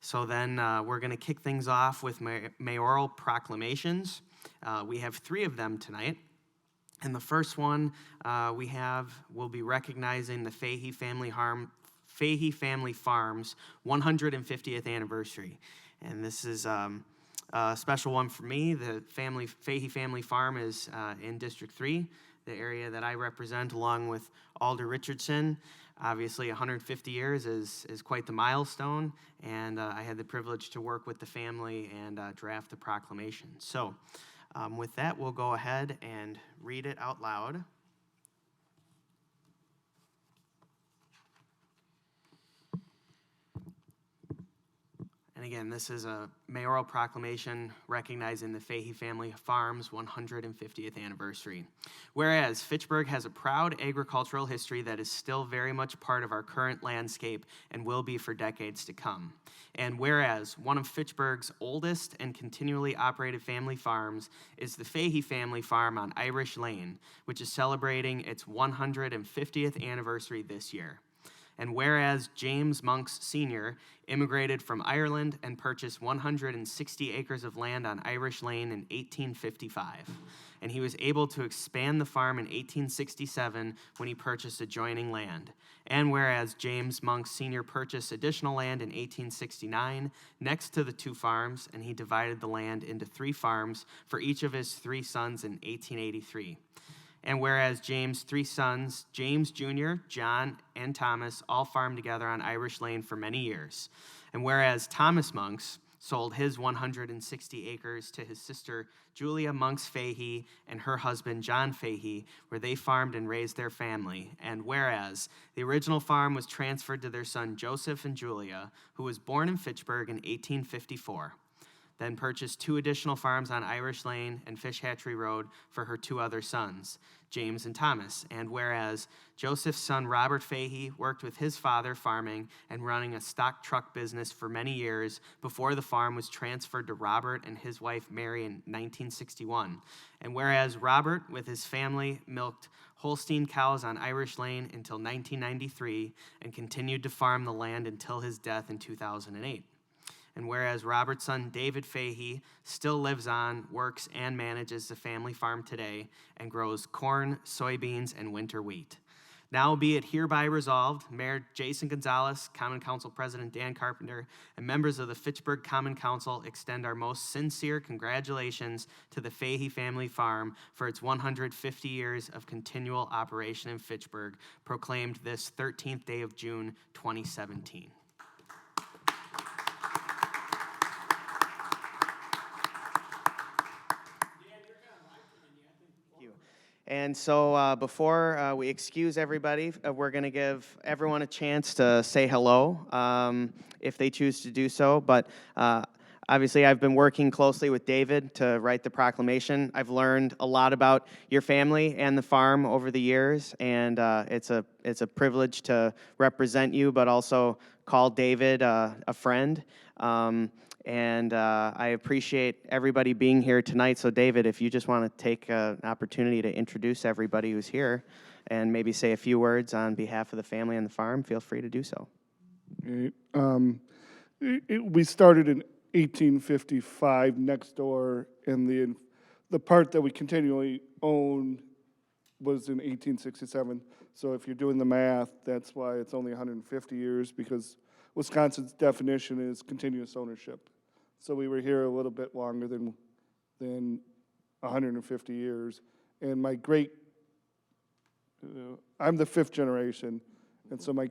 So then we're going to kick things off with mayoral proclamations. We have 3 of them tonight. And the first one we'll be recognizing the Fahey Family Farms 150th anniversary. And this is a special one for me. The Fahey Family Farm is in District 3, the area that I represent, along with Alder Richardson. Obviously, 150 years is quite the milestone, and I had the privilege to work with the family and draft the proclamation. So with that, we'll go ahead and read it out loud. And again, this is a mayoral proclamation recognizing the Fahey Family Farms 150th anniversary. Whereas Fitchburg has a proud agricultural history that is still very much part of our current landscape and will be for decades to come. And whereas one of Fitchburg's oldest and continually operated family farms is the Fahey Family Farm on Irish Lane, which is celebrating its 150th anniversary this year. And whereas James Monks Sr. immigrated from Ireland and purchased 160 acres of land on Irish Lane in 1855, and he was able to expand the farm in 1867 when he purchased adjoining land. And whereas James Monks Sr. purchased additional land in 1869 next to the 2 farms, and he divided the land into 3 farms for each of his 3 sons in 1883. And whereas James' 3 sons, James Jr., John, and Thomas, all farmed together on Irish Lane for many years. And whereas Thomas Monks sold his 160 acres to his sister, Julia Monks Fahey, and her husband, John Fahey, where they farmed and raised their family. And whereas the original farm was transferred to their son, Joseph and Julia, who was born in Fitchburg in 1854. Then purchased 2 additional farms on Irish Lane and Fish Hatchery Road for her 2 other sons, James and Thomas. And whereas Joseph's son, Robert Fahey, worked with his father farming and running a stock truck business for many years before the farm was transferred to Robert and his wife, Mary, in 1961. And whereas Robert, with his family, milked Holstein cows on Irish Lane until 1993 and continued to farm the land until his death in 2008. And whereas Robert's son, David Fahey, still lives on, works, and manages the family farm today and grows corn, soybeans, and winter wheat. Now be it hereby resolved, Mayor Jason Gonzalez, Common Council President Dan Carpenter, and members of the Fitchburg Common Council extend our most sincere congratulations to the Fahey Family Farm for its 150 years of continual operation in Fitchburg, proclaimed this 13th day of June, 2017. And so before we excuse everybody, we're going to give everyone a chance to say hello if they choose to do so. But obviously, I've been working closely with David to write the proclamation. I've learned a lot about your family and the farm over the years, and it's a privilege to represent you, but also call David a friend. And I appreciate everybody being here tonight. So, David, if you just want to take an opportunity to introduce everybody who's here and maybe say a few words on behalf of the family and the farm, feel free to do so. We started in 1855 next door, and the part that we continually own was in 1867. So if you're doing the math, that's why it's only 150 years, because Wisconsin's definition is continuous ownership. So we were here a little bit longer than 150 years. And I'm the 5th generation, and so my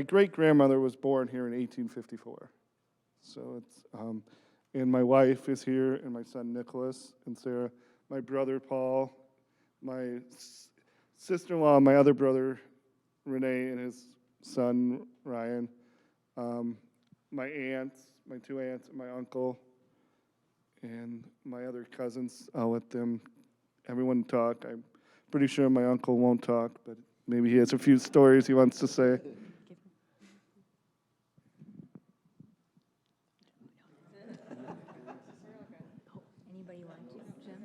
great-grandmother was born here in 1854. So it's, and my wife is here, and my son Nicholas and Sarah, my brother Paul, my sister-in-law, my other brother Renee, and his son Ryan, my aunts, my 2 aunts, and my uncle, and my other cousins. I'll let everyone talk. I'm pretty sure my uncle won't talk, but maybe he has a few stories he wants to say. Anybody want to, Jim?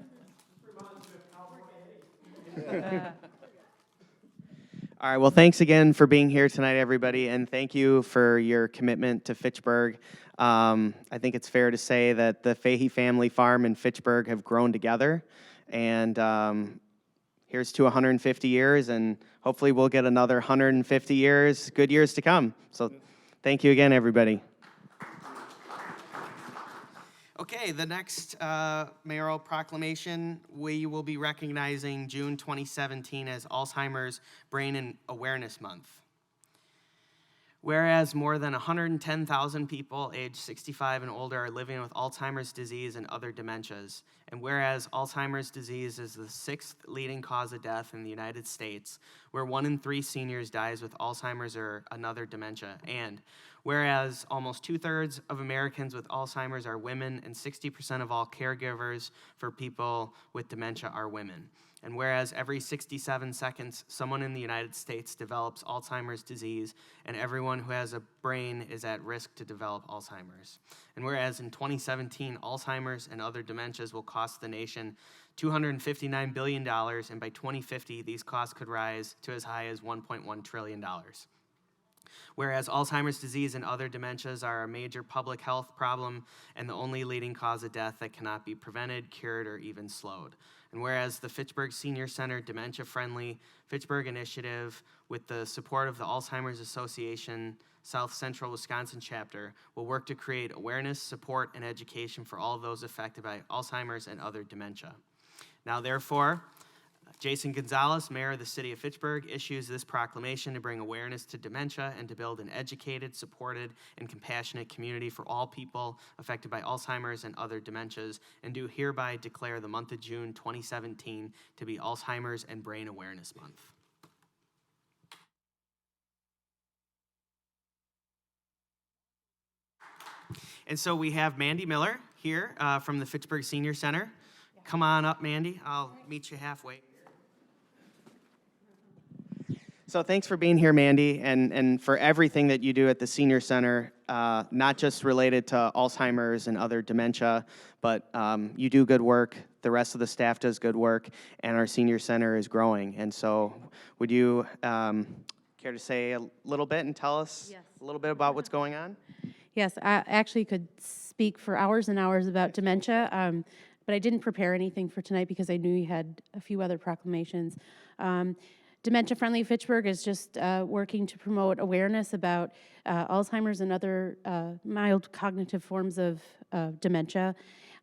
All right, well, thanks again for being here tonight, everybody, and thank you for your commitment to Fitchburg. I think it's fair to say that the Fahey family farm and Fitchburg have grown together, and here's to 150 years, and hopefully we'll get another 150 years, good years to come. So thank you again, everybody. Okay, the next mayoral proclamation, we will be recognizing June 2017 as Alzheimer's Brain and Awareness Month. Whereas more than 110,000 people aged 65 and older are living with Alzheimer's disease and other dementias, and whereas Alzheimer's disease is the 6th leading cause of death in the United States, where 1 in 3 seniors dies with Alzheimer's or another dementia, and whereas almost 2/3 of Americans with Alzheimer's are women and 60% of all caregivers for people with dementia are women. And whereas every 67 seconds, someone in the United States develops Alzheimer's disease, and everyone who has a brain is at risk to develop Alzheimer's. And whereas in 2017, Alzheimer's and other dementias will cost the nation $259 billion, and by 2050, these costs could rise to as high as $1.1 trillion. Whereas Alzheimer's disease and other dementias are a major public health problem and the only leading cause of death that cannot be prevented, cured, or even slowed. And whereas the Fitchburg Senior Center Dementia-Friendly Fitchburg Initiative, with the support of the Alzheimer's Association South Central Wisconsin chapter, will work to create awareness, support, and education for all those affected by Alzheimer's and other dementia. Now, therefore, Jason Gonzalez, Mayor of the City of Fitchburg, issues this proclamation to bring awareness to dementia and to build an educated, supported, and compassionate community for all people affected by Alzheimer's and other dementias, and do hereby declare the month of June 2017 to be Alzheimer's and Brain Awareness Month. And so we have Mandy Miller here from the Fitchburg Senior Center. Come on up, Mandy. I'll meet you halfway. So thanks for being here, Mandy, and for everything that you do at the Senior Center, not just related to Alzheimer's and other dementia, but you do good work, the rest of the staff does good work, and our Senior Center is growing. And so would you care to say a little bit and tell us a little bit about what's going on? Yes, I actually could speak for hours and hours about dementia, but I didn't prepare anything for tonight because I knew you had a few other proclamations. Dementia Friendly Fitchburg is just working to promote awareness about Alzheimer's and other mild cognitive forms of dementia.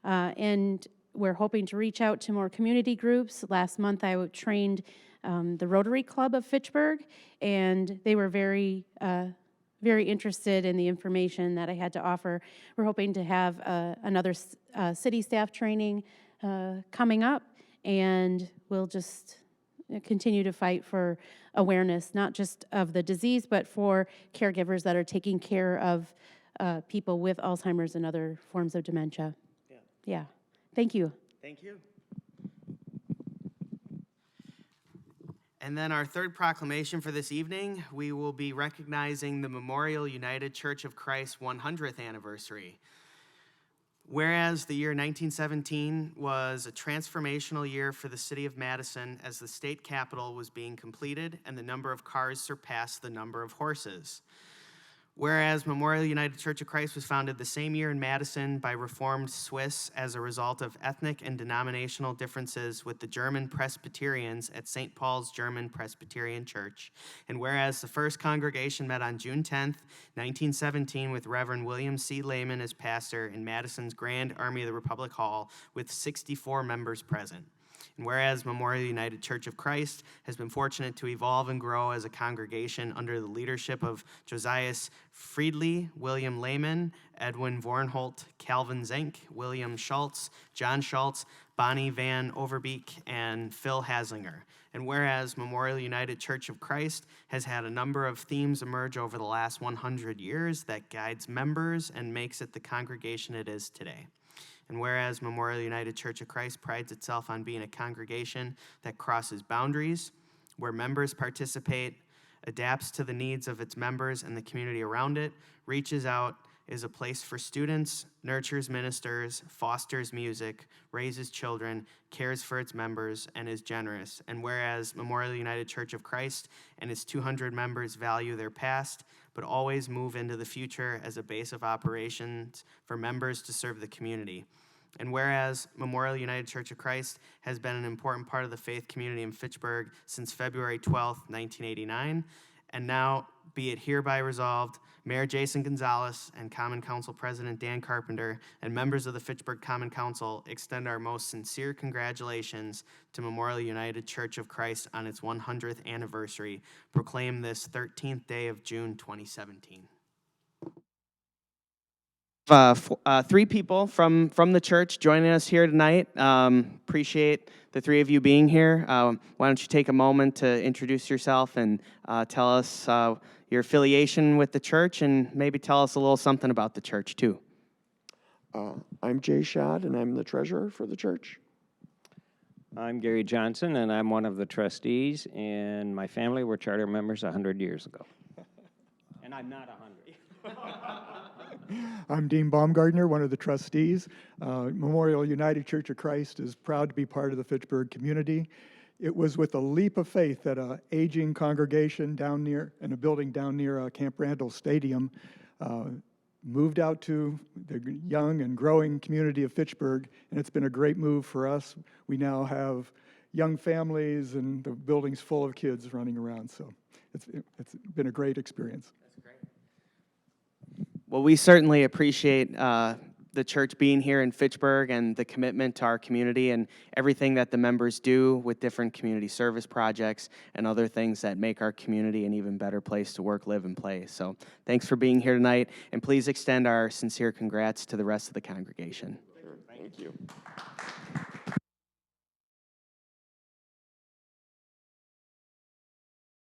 And we're hoping to reach out to more community groups. Last month I trained the Rotary Club of Fitchburg, and they were very interested in the information that I had to offer. We're hoping to have another city staff training coming up, and we'll just continue to fight for awareness, not just of the disease, but for caregivers that are taking care of people with Alzheimer's and other forms of dementia. Yeah. Thank you. Thank you. And then our third proclamation for this evening, we will be recognizing the Memorial United Church of Christ 100th anniversary. Whereas the year 1917 was a transformational year for the city of Madison as the state capitol was being completed and the number of cars surpassed the number of horses. Whereas Memorial United Church of Christ was founded the same year in Madison by Reformed Swiss as a result of ethnic and denominational differences with the German Presbyterians at St. Paul's German Presbyterian Church. And whereas the first congregation met on June 10th, 1917 with Reverend William C. Lehman as pastor in Madison's Grand Army of the Republic Hall with 64 members present. And whereas Memorial United Church of Christ has been fortunate to evolve and grow as a congregation under the leadership of Josias Friedley, William Lehman, Edwin Vornholt, Calvin Zink, William Schultz, John Schultz, Bonnie Van Overbeek, and Phil Haslinger. And whereas Memorial United Church of Christ has had a number of themes emerge over the last 100 years that guides members and makes it the congregation it is today. And whereas Memorial United Church of Christ prides itself on being a congregation that crosses boundaries, where members participate, adapts to the needs of its members and the community around it, reaches out is a place for students, nurtures ministers, fosters music, raises children, cares for its members, and is generous. And whereas Memorial United Church of Christ and its 200 members value their past, but always move into the future as a base of operations for members to serve the community. And whereas Memorial United Church of Christ has been an important part of the faith community in Fitchburg since February 12th, 1989, and now be it hereby resolved, Mayor Jason Gonzalez and Common Council President Dan Carpenter and members of the Fitchburg Common Council extend our most sincere congratulations to Memorial United Church of Christ on its 100th anniversary, proclaimed this 13th day of June 2017. Three people from the church joining us here tonight. Appreciate the three of you being here. Why don't you take a moment to introduce yourself and tell us your affiliation with the church, and maybe tell us a little something about the church too. I'm Jay Schad, and I'm the treasurer for the church. I'm Gary Johnson, and I'm one of the trustees, and my family were charter members 100 years ago. And I'm not 100. I'm Dean Baumgardner, one of the trustees. Memorial United Church of Christ is proud to be part of the Fitchburg community. It was with a leap of faith that an aging congregation down near, in a building down near Camp Randall Stadium, moved out to the young and growing community of Fitchburg, and it's been a great move for us. We now have young families, and the building's full of kids running around, so it's been a great experience. That's great. Well, we certainly appreciate the church being here in Fitchburg and the commitment to our community and everything that the members do with different community service projects and other things that make our community an even better place to work, live, and play. So thanks for being here tonight, and please extend our sincere congrats to the rest of the congregation. Sure. Thank you.